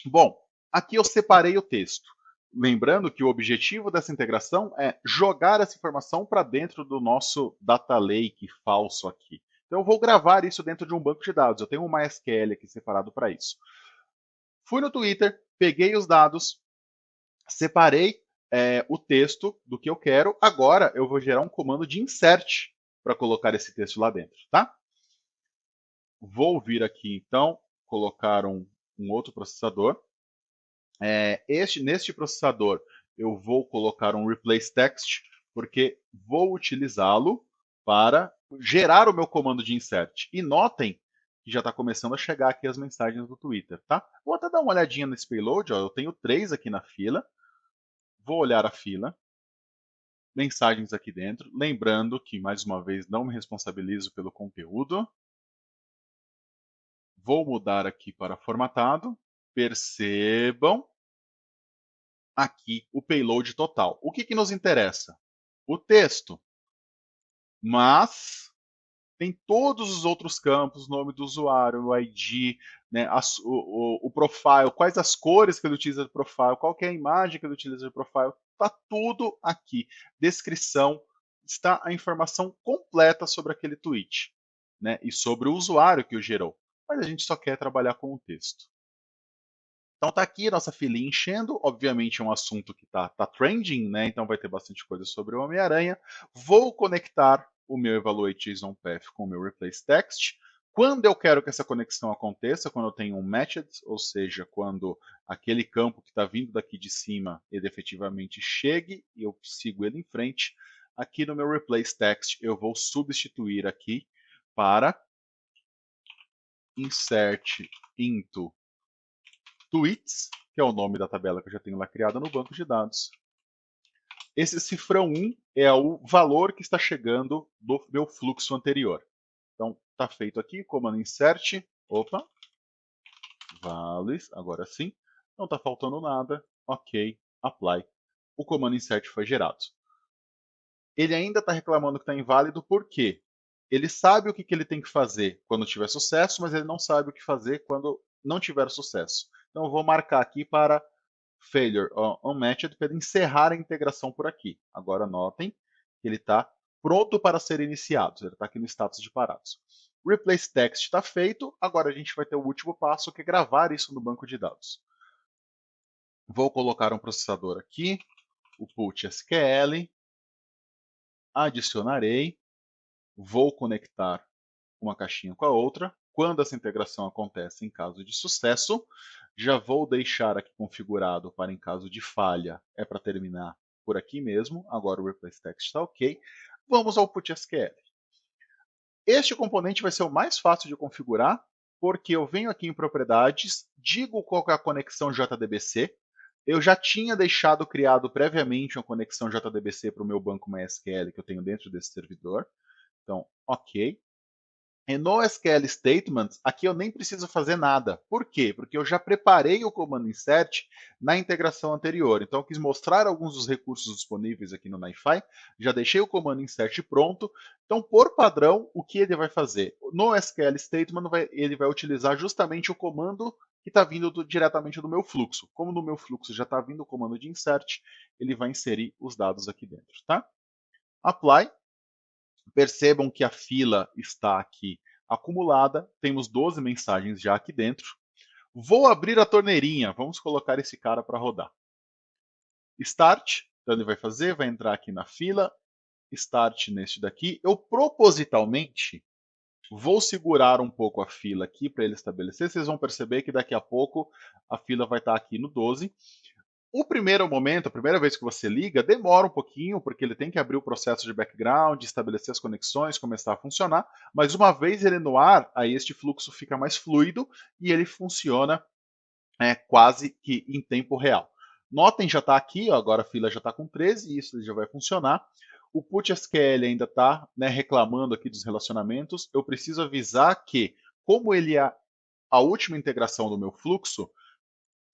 Bom, aqui eu separei o texto. Lembrando que o objetivo dessa integração é jogar essa informação para dentro do nosso data lake falso aqui. Então eu vou gravar isso dentro de um banco de dados. Eu tenho um MySQL aqui separado para isso. Fui no Twitter, peguei os dados, separei o texto do que eu quero. Agora eu vou gerar um comando de insert para colocar esse texto lá dentro, tá? Vou vir aqui então, colocar um outro processador. Neste processador eu vou colocar um replace text, porque vou utilizá-lo para gerar o meu comando de insert. E notem que já está começando a chegar aqui as mensagens do Twitter, tá? Vou até dar uma olhadinha nesse payload, ó, eu tenho 3 aqui na fila. Vou olhar a fila, mensagens aqui dentro, lembrando que, mais uma vez, não me responsabilizo pelo conteúdo. Vou mudar aqui para formatado. Percebam aqui o payload total. O que nos interessa? O texto. Mas tem todos os outros campos, nome do usuário, o ID, né, o profile, quais as cores que ele utiliza de profile, qual que é a imagem que ele utiliza de profile, está tudo aqui. Descrição, está a informação completa sobre aquele tweet, né, e sobre o usuário que o gerou. Mas a gente só quer trabalhar com o texto. Então tá aqui a nossa filinha enchendo, obviamente é um assunto que tá trending, né? Então vai ter bastante coisa sobre o Homem-Aranha. Vou conectar o meu Evaluate JSON Path com o meu Replace Text. Quando eu quero que essa conexão aconteça, quando eu tenho um matched, ou seja, quando aquele campo que está vindo daqui de cima, ele efetivamente chegue e eu sigo ele em frente, aqui no meu Replace Text eu vou substituir aqui para insert into tweets, que é o nome da tabela que eu já tenho lá criada no banco de dados. Esse cifrão 1 é o valor que está chegando do meu fluxo anterior. Então, está feito aqui, comando insert, opa, values, agora sim, não está faltando nada, ok, apply. O comando insert foi gerado. Ele ainda está reclamando que está inválido, por quê? Ele sabe o que ele tem que fazer quando tiver sucesso, mas ele não sabe o que fazer quando não tiver sucesso. Então eu vou marcar aqui para failure unmatched para encerrar a integração por aqui. Agora notem que ele está pronto para ser iniciado. Ele está aqui no status de parados. Replace text está feito. Agora a gente vai ter o último passo, que é gravar isso no banco de dados. Vou colocar um processador aqui, o put SQL, adicionarei, vou conectar uma caixinha com a outra. Quando essa integração acontece em caso de sucesso, já vou deixar aqui configurado para em caso de falha, é para terminar por aqui mesmo. Agora o replace text está ok. Vamos ao PutSQL. Este componente vai ser o mais fácil de configurar, porque eu venho aqui em propriedades, digo qual é a conexão JDBC. Eu já tinha deixado criado previamente uma conexão JDBC para o meu banco MySQL que eu tenho dentro desse servidor. Então, ok. E no SQL Statements, aqui eu nem preciso fazer nada. Por quê? Porque eu já preparei o comando insert na integração anterior. Então, eu quis mostrar alguns dos recursos disponíveis aqui no NiFi. Já deixei o comando insert pronto. Então, por padrão, o que ele vai fazer? No SQL Statement, ele vai utilizar justamente o comando que está vindo diretamente do meu fluxo. Como no meu fluxo já está vindo o comando de insert, ele vai inserir os dados aqui dentro. Tá? Apply. Percebam que a fila está aqui acumulada, temos 12 mensagens já aqui dentro. Vou abrir a torneirinha, vamos colocar esse cara para rodar. Start, então ele vai fazer, vai entrar aqui na fila, Start neste daqui. Eu propositalmente vou segurar um pouco a fila aqui para ele estabelecer. Vocês vão perceber que daqui a pouco a fila vai estar aqui no 12. O primeiro momento, a primeira vez que você liga, demora um pouquinho, porque ele tem que abrir o processo de background, estabelecer as conexões, começar a funcionar, mas uma vez ele no ar, aí este fluxo fica mais fluido e ele funciona quase que em tempo real. Notem, já está aqui, ó, agora a fila já está com 13, e isso já vai funcionar. O PutSQL ainda está reclamando aqui dos relacionamentos. Eu preciso avisar que, como ele é a última integração do meu fluxo,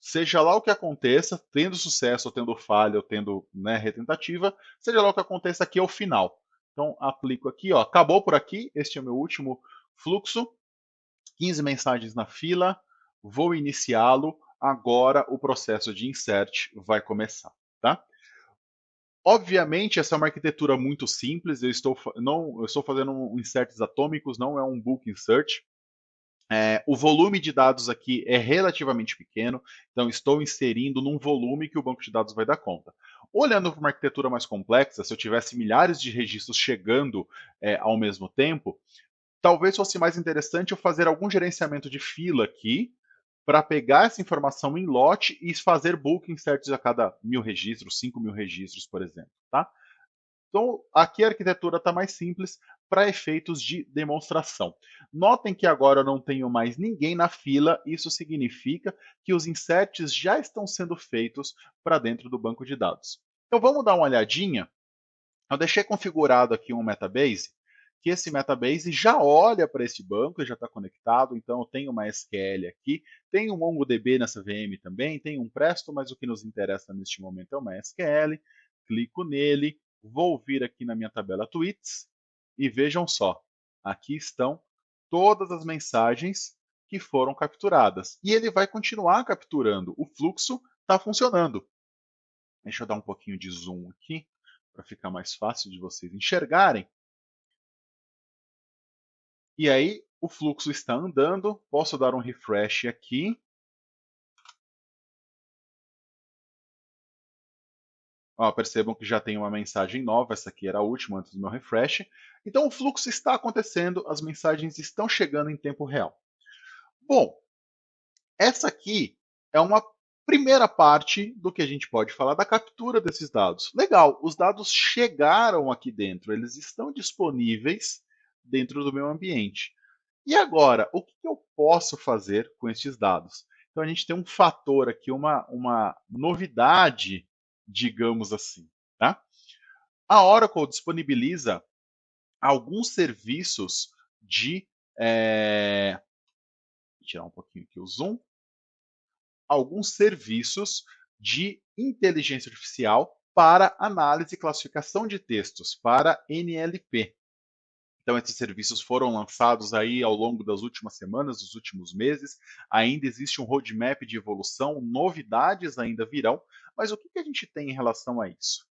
seja lá o que aconteça, tendo sucesso, ou tendo falha, ou tendo retentativa, seja lá o que aconteça aqui ao final. Então, aplico aqui, ó, acabou por aqui, este é o meu último fluxo, 15 mensagens na fila, vou iniciá-lo, agora o processo de insert vai começar. Tá? Obviamente, essa é uma arquitetura muito simples, eu estou fazendo inserts atômicos, não é um bulk insert. O volume de dados aqui é relativamente pequeno, então estou inserindo num volume que o banco de dados vai dar conta. Olhando para uma arquitetura mais complexa, se eu tivesse milhares de registros chegando ao mesmo tempo, talvez fosse mais interessante eu fazer algum gerenciamento de fila aqui, para pegar essa informação em lote e fazer bulk inserts a cada 1.000 registros, 5.000 registros, por exemplo. Tá? Então, aqui a arquitetura está mais simples para efeitos de demonstração. Notem que agora eu não tenho mais ninguém na fila, isso significa que os inserts já estão sendo feitos para dentro do banco de dados. Então vamos dar uma olhadinha. Eu deixei configurado aqui um Metabase, que esse Metabase já olha para esse banco e já está conectado, então eu tenho uma SQL aqui, tem um MongoDB nessa VM também, tem um Presto, mas o que nos interessa neste momento é uma SQL. Clico nele, vou vir aqui na minha tabela tweets e vejam só, aqui estão todas as mensagens que foram capturadas. E ele vai continuar capturando, o fluxo está funcionando. Deixa eu dar um pouquinho de zoom aqui, para ficar mais fácil de vocês enxergarem. E aí, o fluxo está andando, posso dar um refresh aqui. Ó, percebam que já tem uma mensagem nova, essa aqui era a última antes do meu refresh. Então o fluxo está acontecendo, as mensagens estão chegando em tempo real. Bom, essa aqui é uma primeira parte do que a gente pode falar da captura desses dados. Legal, os dados chegaram aqui dentro, eles estão disponíveis dentro do meu ambiente. E agora, o que eu posso fazer com esses dados? Então a gente tem um fator aqui, uma novidade, digamos assim. Tá? A Oracle disponibiliza alguns serviços de. Vou tirar um pouquinho aqui o zoom. Alguns serviços de inteligência artificial para análise e classificação de textos, para NLP. Então, esses serviços foram lançados aí ao longo das últimas semanas, dos últimos meses. Ainda existe um roadmap de evolução, novidades ainda virão. Mas o que a gente tem em relação a isso?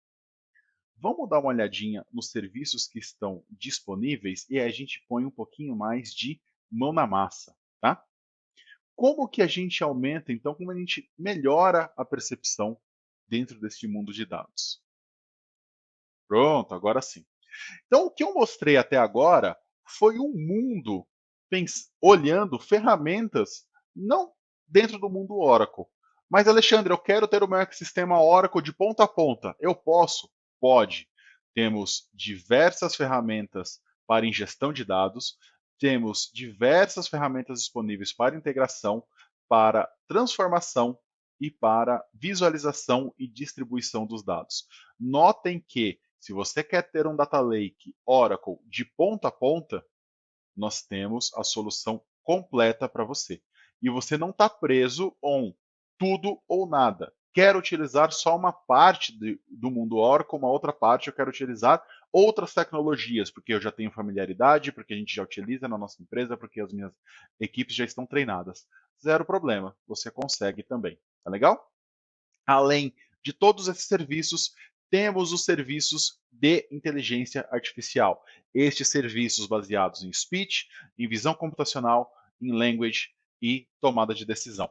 Vamos dar uma olhadinha nos serviços que estão disponíveis e a gente põe um pouquinho mais de mão na massa, tá? Como que a gente aumenta, então, como a gente melhora a percepção dentro deste mundo de dados? Pronto, agora sim. Então, o que eu mostrei até agora foi um mundo olhando ferramentas não dentro do mundo Oracle. Mas, Alexandre, eu quero ter o meu ecossistema Oracle de ponta a ponta. Eu posso? Pode. temos diversas ferramentas para ingestão de dados, temos diversas ferramentas disponíveis para integração, para transformação e para visualização e distribuição dos dados. Notem que, se você quer ter um data lake Oracle de ponta a ponta, nós temos a solução completa para você. E você não está preso a tudo ou nada. Quero utilizar só uma parte do mundo Oracle, uma outra parte eu quero utilizar outras tecnologias, porque eu já tenho familiaridade, porque a gente já utiliza na nossa empresa, porque as minhas equipes já estão treinadas. Zero problema, você consegue também. Tá legal? Além de todos esses serviços, temos os serviços de inteligência artificial. Estes serviços baseados em speech, em visão computacional, em language e tomada de decisão.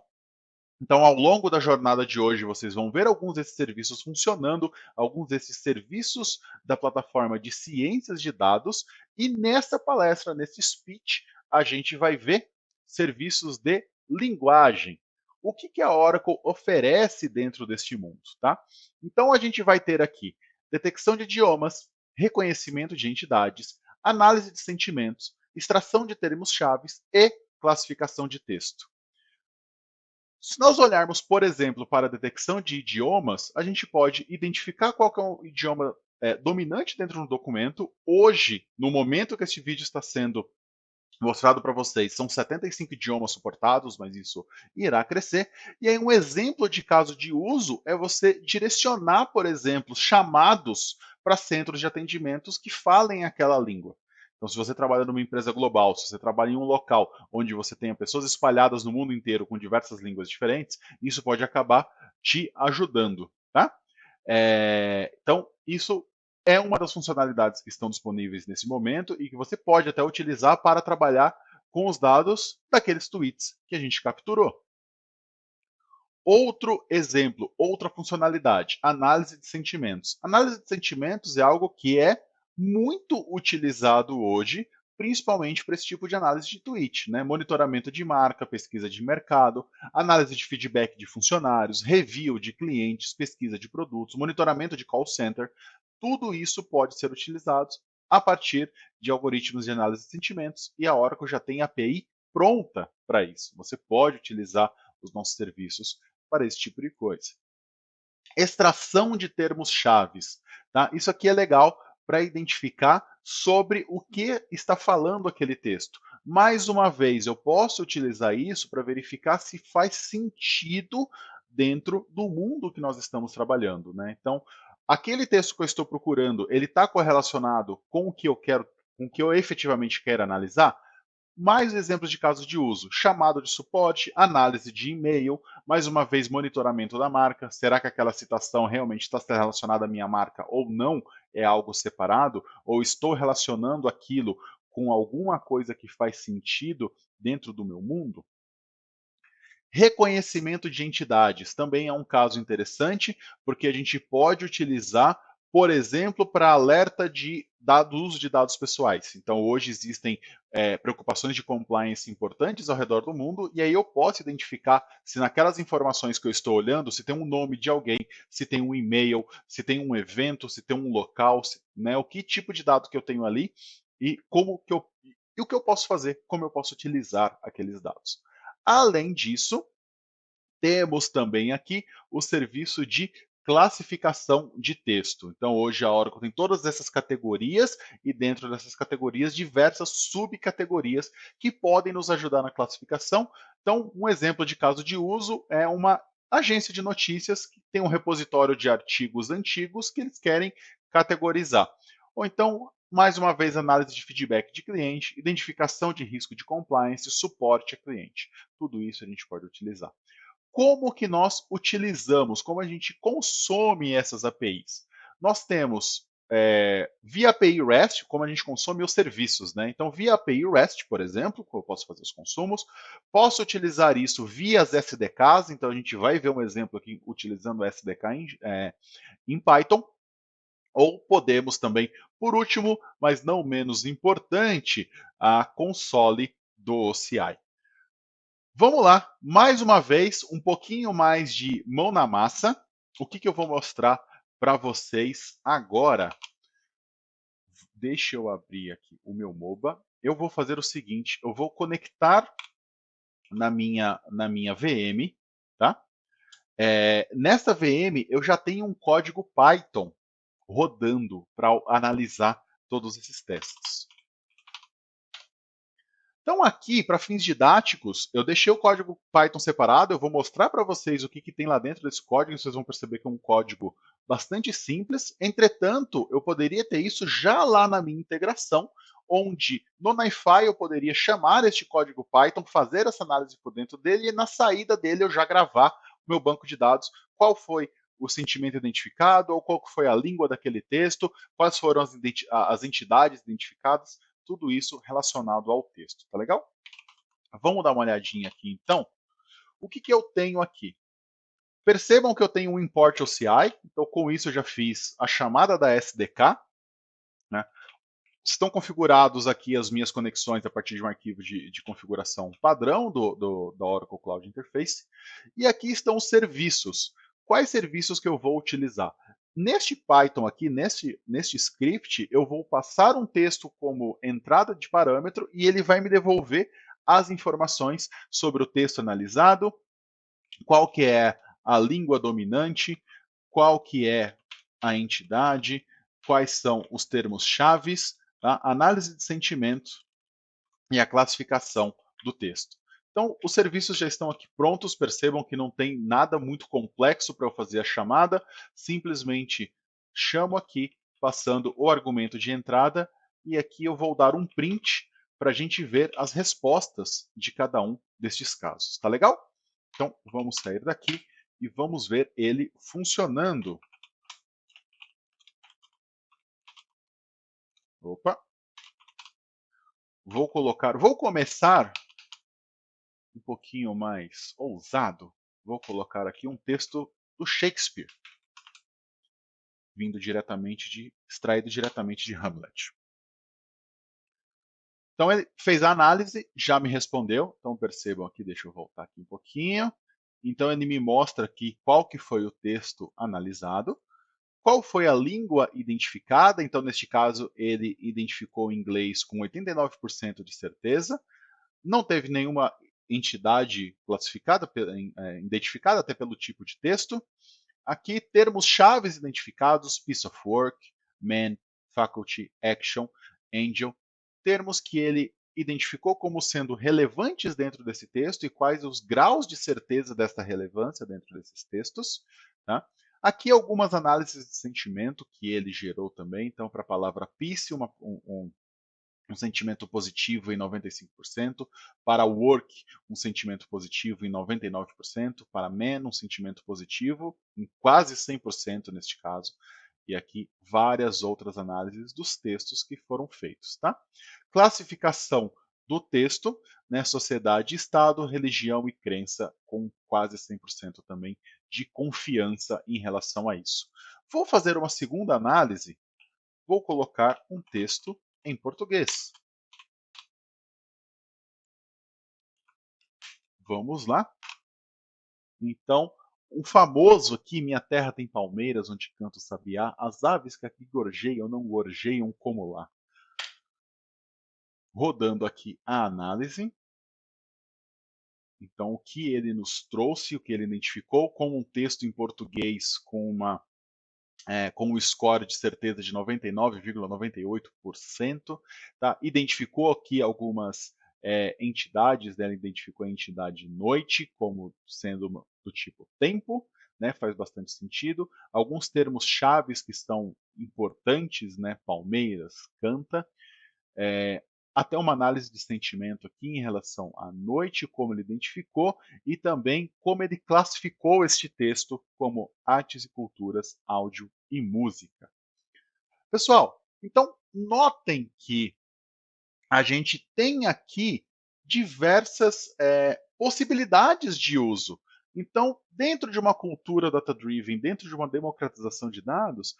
Então, ao longo da jornada de hoje, vocês vão ver alguns desses serviços funcionando, alguns desses serviços da plataforma de ciências de dados, e nessa palestra, nesse speech, a gente vai ver serviços de linguagem. O que a Oracle oferece dentro deste mundo, tá? Então, a gente vai ter aqui detecção de idiomas, reconhecimento de entidades, análise de sentimentos, extração de termos-chave e classificação de texto. Se nós olharmos, por exemplo, para a detecção de idiomas, a gente pode identificar qual que é o idioma dominante dentro do documento. Hoje, no momento que este vídeo está sendo mostrado para vocês, são 75 idiomas suportados, mas isso irá crescer. E aí um exemplo de caso de uso é você direcionar, por exemplo, chamados para centros de atendimentos que falem aquela língua. Então, se você trabalha numa empresa global, se você trabalha em um local onde você tenha pessoas espalhadas no mundo inteiro com diversas línguas diferentes, isso pode acabar te ajudando, tá? Então, isso é uma das funcionalidades que estão disponíveis nesse momento e que você pode até utilizar para trabalhar com os dados daqueles tweets que a gente capturou. Outro exemplo, outra funcionalidade, análise de sentimentos. Análise de sentimentos é algo que é muito utilizado hoje, principalmente para esse tipo de análise de tweet, né? Monitoramento de marca, pesquisa de mercado, análise de feedback de funcionários, review de clientes, pesquisa de produtos, monitoramento de call center. Tudo isso pode ser utilizado a partir de algoritmos de análise de sentimentos e a Oracle já tem API pronta para isso. Você pode utilizar os nossos serviços para esse tipo de coisa. Extração de termos-chaves. Tá? Isso aqui é legal para identificar sobre o que está falando aquele texto. Mais uma vez, eu posso utilizar isso para verificar se faz sentido dentro do mundo que nós estamos trabalhando. Né? Então, aquele texto que eu estou procurando, ele está correlacionado com o que eu quero, com o que eu efetivamente quero analisar? Mais exemplos de casos de uso: chamado de suporte, análise de e-mail, mais uma vez monitoramento da marca. Será que aquela citação realmente está relacionada à minha marca ou não? É algo separado? Ou estou relacionando aquilo com alguma coisa que faz sentido dentro do meu mundo? Reconhecimento de entidades também é um caso interessante, porque a gente pode utilizar, por exemplo, para alerta de uso de dados pessoais. Então, hoje existem preocupações de compliance importantes ao redor do mundo, e aí eu posso identificar se naquelas informações que eu estou olhando, se tem um nome de alguém, se tem um e-mail, se tem um evento, se tem um local, né, o que tipo de dado que eu tenho ali e e o que eu posso fazer, como eu posso utilizar aqueles dados. Além disso, temos também aqui o serviço de classificação de texto. Então, hoje a Oracle tem todas essas categorias e dentro dessas categorias diversas subcategorias que podem nos ajudar na classificação. Então, um exemplo de caso de uso é uma agência de notícias que tem um repositório de artigos antigos que eles querem categorizar. Ou então, mais uma vez, análise de feedback de cliente, identificação de risco de compliance, suporte a cliente. Tudo isso a gente pode utilizar. Como que nós utilizamos, como a gente consome essas APIs? Nós temos via API REST, como a gente consome os serviços, né? Então, via API REST, por exemplo, eu posso fazer os consumos, posso utilizar isso via as SDKs, então a gente vai ver um exemplo aqui utilizando SDK em Python, ou podemos também, por último, mas não menos importante, a console do OCI. Vamos lá, mais uma vez, um pouquinho mais de mão na massa. O que eu vou mostrar para vocês agora? deixa eu abrir aqui o meu MOBA. Eu vou fazer o seguinte, eu vou conectar na minha VM, tá? Nessa VM eu já tenho um código Python rodando para analisar todos esses testes. Então aqui, para fins didáticos, eu deixei o código Python separado, eu vou mostrar para vocês o que tem lá dentro desse código, vocês vão perceber que é um código bastante simples. Entretanto, eu poderia ter isso já lá na minha integração, onde no NiFi eu poderia chamar este código Python, fazer essa análise por dentro dele e na saída dele eu já gravar o meu banco de dados, qual foi o sentimento identificado, ou qual foi a língua daquele texto, quais foram as entidades identificadas, tudo isso relacionado ao texto, tá legal? Vamos dar uma olhadinha aqui então. O que eu tenho aqui? Percebam que eu tenho um import OCI, então com isso eu já fiz a chamada da SDK, né? Estão configurados aqui as minhas conexões a partir de um arquivo de configuração padrão da Oracle Cloud Interface. E aqui estão os serviços. Quais serviços que eu vou utilizar? Neste Python aqui, neste script, eu vou passar um texto como entrada de parâmetro e ele vai me devolver as informações sobre o texto analisado, qual que é a língua dominante, qual que é a entidade, quais são os termos chaves, tá? Análise de sentimento e a classificação do texto. Então, os serviços já estão aqui prontos, percebam que não tem nada muito complexo para eu fazer a chamada, simplesmente chamo aqui, passando o argumento de entrada, e aqui eu vou dar um print para a gente ver as respostas de cada um destes casos. Tá legal? Então, vamos sair daqui e vamos ver ele funcionando. Opa! Vou começar um pouquinho mais ousado. Vou colocar aqui um texto do Shakespeare, extraído diretamente de Hamlet. Então ele fez a análise, já me respondeu. Então percebam aqui, deixa eu voltar aqui um pouquinho. Então ele me mostra aqui qual que foi o texto analisado, qual foi a língua identificada. Então neste caso ele identificou o inglês com 89% de certeza. Não teve nenhuma entidade classificada, identificada até pelo tipo de texto. Aqui, termos chaves identificados: piece of work, man, faculty, action, angel, termos que ele identificou como sendo relevantes dentro desse texto e quais os graus de certeza dessa relevância dentro desses textos. Tá? Aqui algumas análises de sentimento que ele gerou também. Então, para a palavra peace, um sentimento positivo em 95%, para work, um sentimento positivo em 99%, para man, um sentimento positivo em quase 100% neste caso, e aqui várias outras análises dos textos que foram feitos. Tá? Classificação do texto, né, sociedade, estado, religião e crença, com quase 100% também de confiança em relação a isso. Vou fazer uma segunda análise, vou colocar um texto em português. Vamos lá? Então, o famoso aqui, minha terra tem palmeiras, onde canta o sabiá, as aves que aqui gorjeiam não gorjeiam como lá. Rodando aqui a análise. Então, o que ele nos trouxe, o que ele identificou, como um texto em português com um score de certeza de 99,98%. Tá? Identificou aqui algumas entidades, né? Ele identificou a entidade noite como sendo do tipo tempo, né? Faz bastante sentido. Alguns termos chaves que estão importantes, né? Palmeiras, canta. Até uma análise de sentimento aqui em relação à noite, como ele identificou, e também como ele classificou este texto como artes e culturas, áudio e música. Pessoal, então notem que a gente tem aqui diversas possibilidades de uso. Então, dentro de uma cultura data-driven, dentro de uma democratização de dados,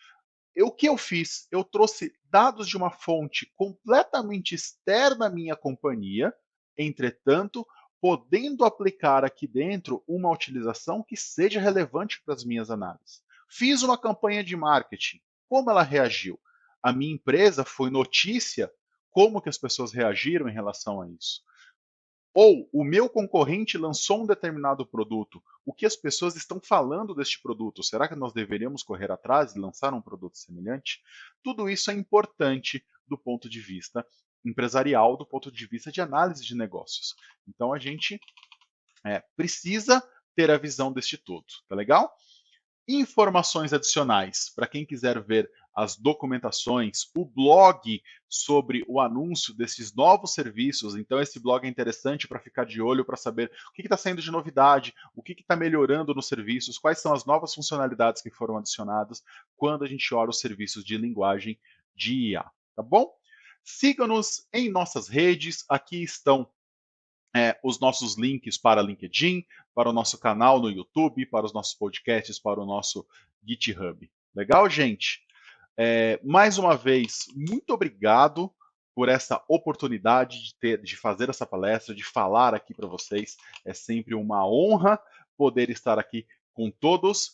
o que eu fiz? Eu trouxe dados de uma fonte completamente externa à minha companhia, entretanto, podendo aplicar aqui dentro uma utilização que seja relevante para as minhas análises. Fiz uma campanha de marketing. Como ela reagiu? a minha empresa foi notícia, como que as pessoas reagiram em relação a isso? Ou o meu concorrente lançou um determinado produto, o que as pessoas estão falando deste produto? Será que nós deveríamos correr atrás e lançar um produto semelhante? Tudo isso é importante do ponto de vista empresarial, do ponto de vista de análise de negócios. Então a gente precisa ter a visão deste todo, tá legal? Informações adicionais para quem quiser ver as documentações, o blog sobre o anúncio desses novos serviços. Então, esse blog é interessante para ficar de olho, para saber o que está saindo de novidade, o que está melhorando nos serviços, quais são as novas funcionalidades que foram adicionadas quando a gente olha os serviços de linguagem de IA. Tá bom? Siga-nos em nossas redes, aqui estão os nossos links para LinkedIn, para o nosso canal no YouTube, para os nossos podcasts, para o nosso GitHub. Legal, gente? Mais uma vez, muito obrigado por essa oportunidade de fazer essa palestra, de falar aqui para vocês. É sempre uma honra poder estar aqui com todos.